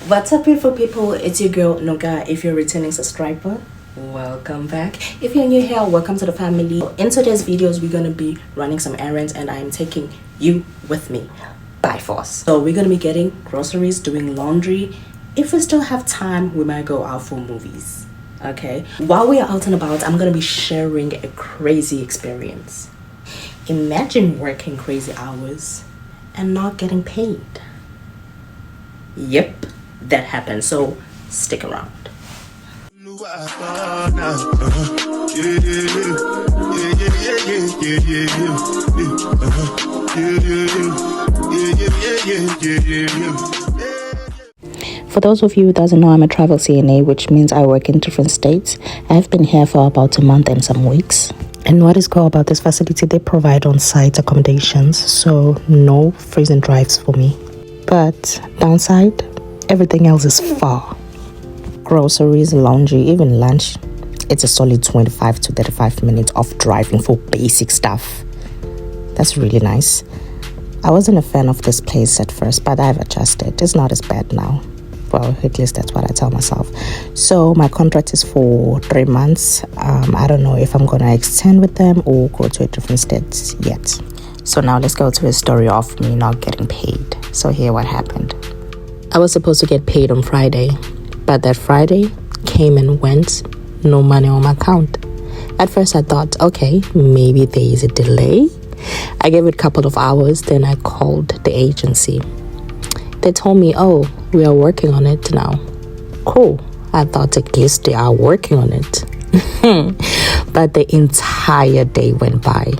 What's up, beautiful people? It's your girl Nonka. If you're a returning subscriber, welcome back. If you're new here, welcome to the family. In today's videos, we're gonna be running some errands and I'm taking you with me by force. So we're gonna be getting groceries, doing laundry. If we still have time, we might go out for movies. Okay, while we are out and about, I'm gonna be sharing a crazy experience. Imagine working crazy hours and not getting paid. Yep, that happened, so stick around. For those of you who doesn't know, I'm a travel CNA, which means I work in different states. I've been here for about a month and some weeks. And what is cool about this facility, they provide on-site accommodations, so no freezing drives for me. But downside, everything else is far. Groceries, laundry, even lunch, it's a solid 25 to 35 minutes of driving for basic stuff. That's really nice. I wasn't a fan of this place at first, but I've adjusted. It's not as bad now. Well, at least that's what I tell myself. So my contract is for 3 months. I don't know if I'm going to extend with them or go to a different state yet. So now let's go to a story of me not getting paid. So here what happened. I was supposed to get paid on Friday, but that Friday came and went, no money on my account. At first I thought, okay, maybe there is a delay. I gave it a couple of hours, then I called the agency. They told me, oh, we are working on it now. Cool. I thought at least they are working on it. But the entire day went by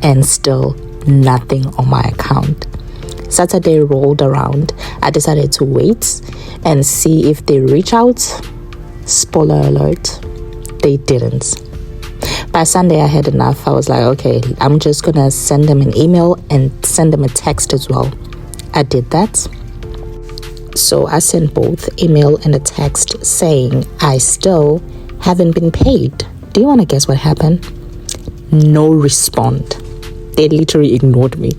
and still nothing on my account. Saturday rolled around. I decided to wait and see if they reach out. Spoiler alert, they didn't. By Sunday, I had enough. I was like, okay, I'm just gonna send them an email and send them a text as well. I did that. So I sent both email and a text saying I still haven't been paid. Do you want to guess what happened? No response. They literally ignored me.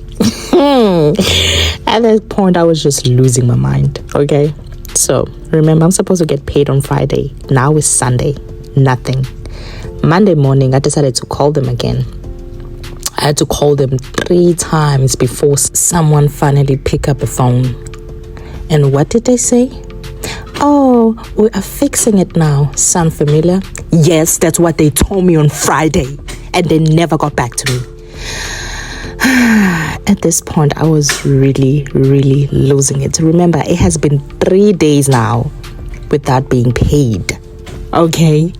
At that point, I was just losing my mind. Okay, so remember, I'm supposed to get paid on Friday. Now it's Sunday. Nothing. Monday morning, I decided to call them again. I had to call them 3 times before someone finally picked up the phone. And what did they say? Oh, we are fixing it now. Sound familiar? Yes, that's what they told me on Friday. And they never got back to me. At this point, I was really losing it. Remember, it has been 3 days now without being paid. Okay?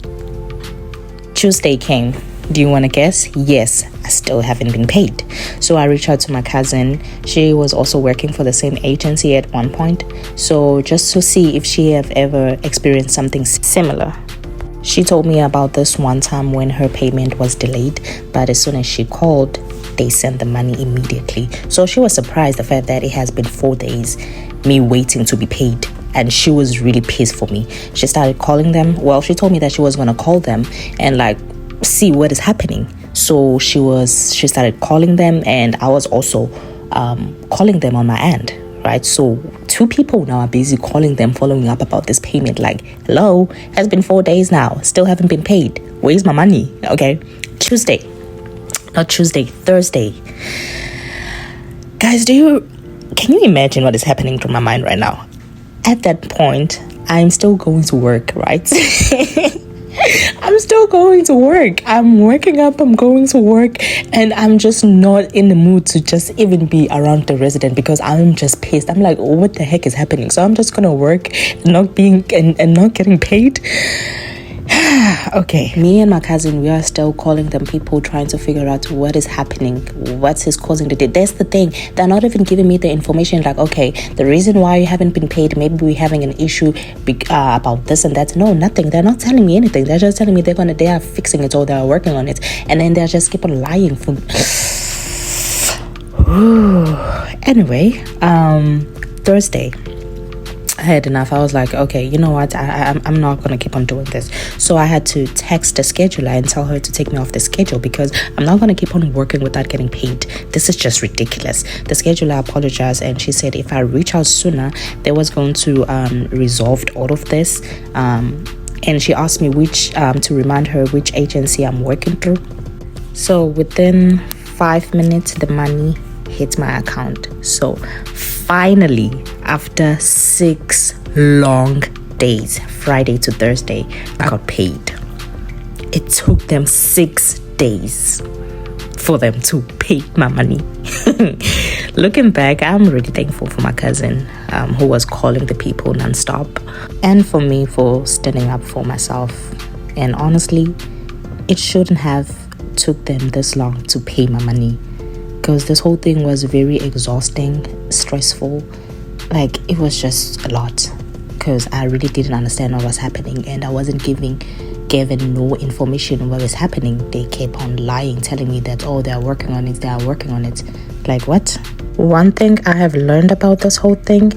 Tuesday came. Do you want to guess? Yes, I still haven't been paid. So I reached out to my cousin. She was also working for the same agency at one point. So just to see if she have ever experienced something similar. She told me about this one time when her payment was delayed, but as soon as she called, they sent the money immediately. So she was surprised the fact that it has been 4 days, me waiting to be paid. And she was really pissed for me. She started calling them. Well, she told me that she was going to call them and see what is happening. So she started calling them, and I was also calling them on my end, right? So 2 people now are busy calling them, following up about this payment. Like, hello, has been 4 days now, still haven't been paid. Where's my money? Okay, Thursday. Guys, can you imagine what is happening through my mind right now? At that point, I'm still going to work, right? I'm still going to work. I'm waking up, I'm going to work, and I'm just not in the mood to just even be around the resident because I'm just pissed. I'm like, oh, what the heck is happening? So I'm just gonna work, not getting paid. Okay, me and my cousin, we are still calling them people, trying to figure out what is happening, what is causing the delay. That's the thing, they're not even giving me the information like, okay, the reason why you haven't been paid, maybe we're having an issue about this and that. No, nothing. They're not telling me anything. They're just telling me they are fixing it or they are working on it, and then they just keep on lying for me. Anyway, Thursday had enough. I was like, okay, you know what, I'm not gonna keep on doing this. So I had to text the scheduler and tell her to take me off the schedule, because I'm not gonna keep on working without getting paid. This is just ridiculous. The scheduler apologized, and she said if I reach out sooner, they was going to resolve all of this. And she asked me to remind her which agency I'm working through. So within 5 minutes, the money hit my account. So finally, after 6 long days, Friday to Thursday, I got paid. It took them 6 days for them to pay my money. Looking back, I'm really thankful for my cousin, who was calling the people nonstop, and for me for standing up for myself. And honestly, it shouldn't have took them this long to pay my money, because this whole thing was very exhausting, stressful. Like, it was just a lot, because I really didn't understand what was happening, and I wasn't given no information on what was happening. They kept on lying, telling me that, oh, they are working on it. Like, what? One thing I have learned about this whole thing: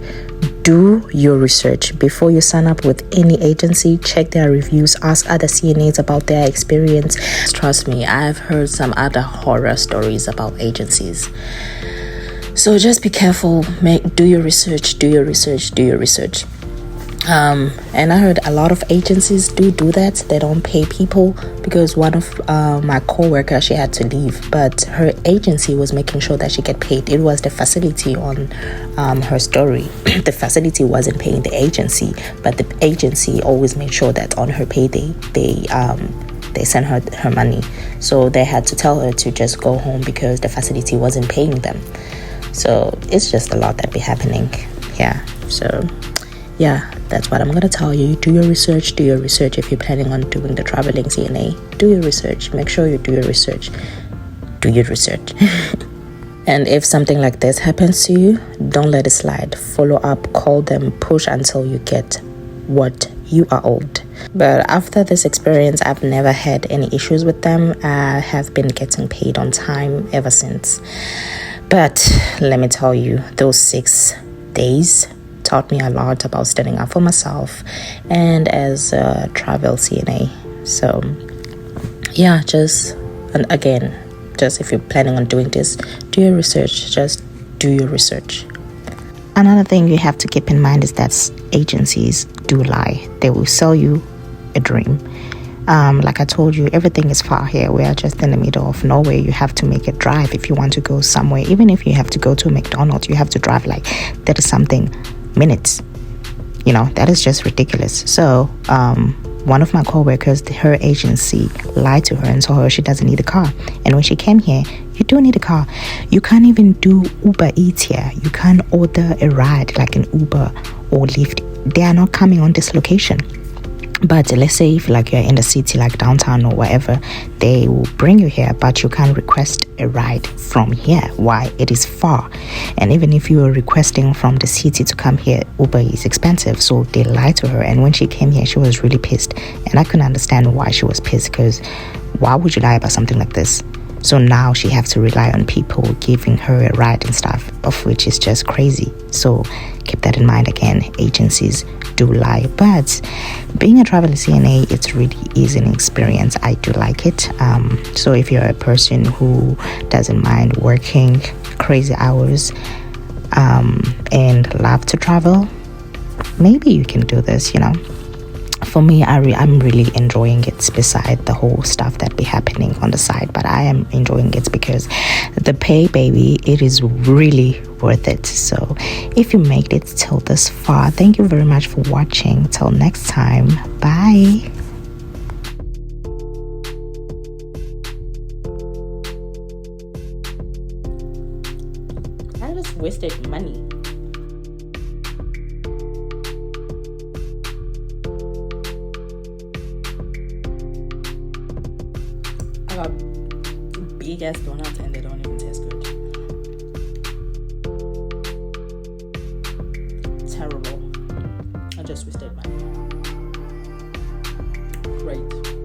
do your research before you sign up with any agency. Check their reviews, ask other CNAs about their experience. Trust me, I've heard some other horror stories about agencies. So just be careful. Do your research. And I heard a lot of agencies do that. They don't pay people, because one of my co-workers, she had to leave, but her agency was making sure that she get paid. It was the facility on her story. The facility wasn't paying the agency, but the agency always made sure that on her payday they sent her money. So they had to tell her to just go home because the facility wasn't paying them. So it's just a lot that be happening. Yeah, that's what I'm gonna tell you. Do your research. If you're planning on doing the traveling CNA, do your research. Make sure you do your research. And if something like this happens to you, don't let it slide. Follow up, call them, push until you get what you are owed. But after this experience, I've never had any issues with them. I have been getting paid on time ever since. But let me tell you, those 6 days taught me a lot about standing up for myself and as a travel CNA. So yeah, just if you're planning on doing this, do your research. Just do your research. Another thing you have to keep in mind is that agencies do lie. They will sell you a dream. Like I told you, everything is far here. We are just in the middle of nowhere. You have to make a drive if you want to go somewhere. Even if you have to go to a McDonald's, you have to drive like 30 something minutes. That is just ridiculous. So one of my co-workers, her agency lied to her and told her she doesn't need a car. And when she came here, you do need a car. You can't even do Uber Eats here. You can't order a ride like an Uber or Lyft. They are not coming on this location. But let's say if you're in the city, like downtown or whatever, they will bring you here, but you can't request a ride from here. Why? It is far. And even if you are requesting from the city to come here, Uber is expensive. So they lied to her. And when she came here, she was really pissed. And I couldn't understand why she was pissed, because why would you lie about something like this? So now she has to rely on people giving her a ride and stuff, of which is just crazy. So keep that in mind. Again, agencies do lie. But being a travel CNA, it really is an experience. I do like it. So if you're a person who doesn't mind working crazy hours and love to travel, maybe you can do this, For me, I'm really enjoying it, beside the whole stuff that be happening on the side. But I am enjoying it because the pay, baby, it is really worth it. So if you made it till this far, thank you very much for watching. Till next time, bye. I just wasted money. I got big ass donuts and they don't even taste good. Terrible. I just wasted money. Great.